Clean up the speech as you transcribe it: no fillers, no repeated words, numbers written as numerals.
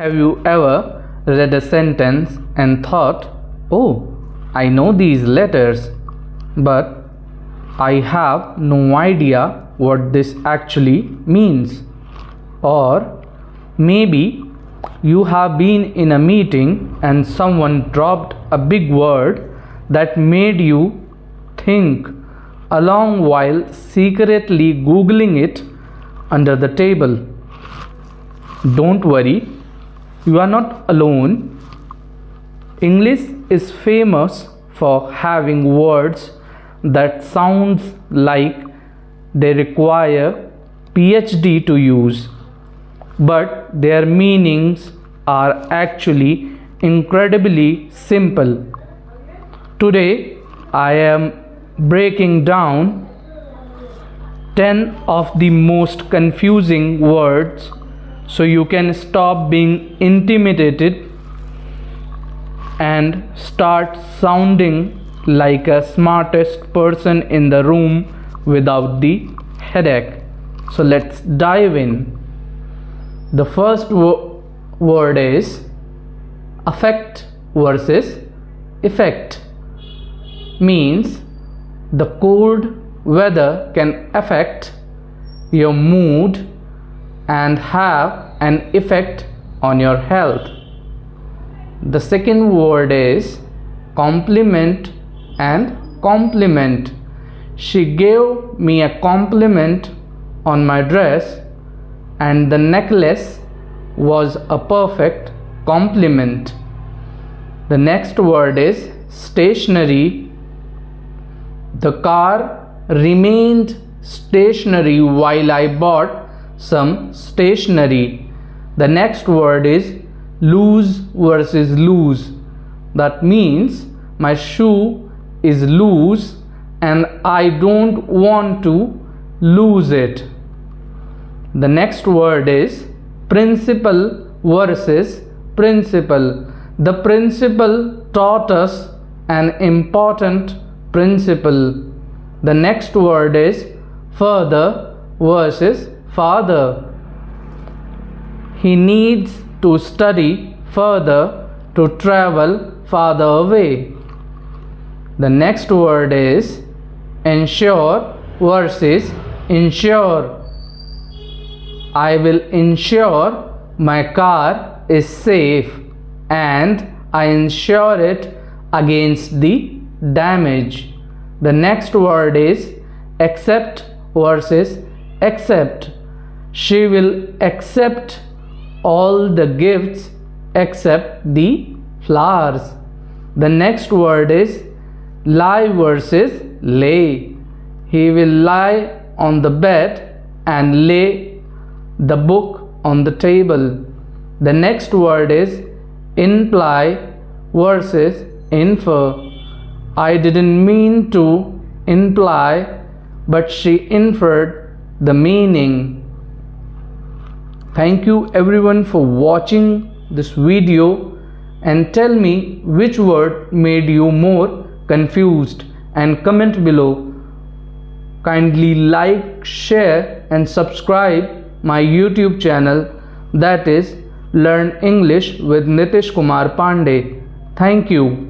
Have you ever read a sentence and thought, oh, I know these letters, but I have no idea what this actually means? Or maybe you have been in a meeting and someone dropped a big word that made you think a long while secretly Googling it under the table. Don't worry, you are not alone. English is famous for having words that sounds like they require PhD to use, but their meanings are actually incredibly simple. Today I am breaking down 10 of the most confusing words so you can stop being intimidated and start sounding like a smartest person in the room without the headache. So let's dive in. The first word is affect versus effect. Means the cold weather can affect your mood and have an effect on your health. The second word is compliment and compliment. She gave me a compliment on my dress, and the necklace was a perfect compliment. The next word is stationery. The car remained stationary while I bought some stationery. The next word is loose versus loose. That means my shoe is loose and I don't want to lose it. The next word is principal versus principle. The principal taught us an important principle. The next word is further versus father. He needs to study further to travel farther away. The next word is ensure versus insure. I will ensure my car is safe and I insure it against the damage. The next word is accept versus accept. She will accept all the gifts except the flowers. The next word is lie versus lay. He will lie on the bed and lay the book on the table. The next word is imply versus infer. I didn't mean to imply, but she inferred the meaning. Thank you everyone for watching this video, and tell me which word made you more confused, and comment below. Kindly like, share and subscribe my YouTube channel, that is Learn English with Nitish Kumar Pandey. Thank you.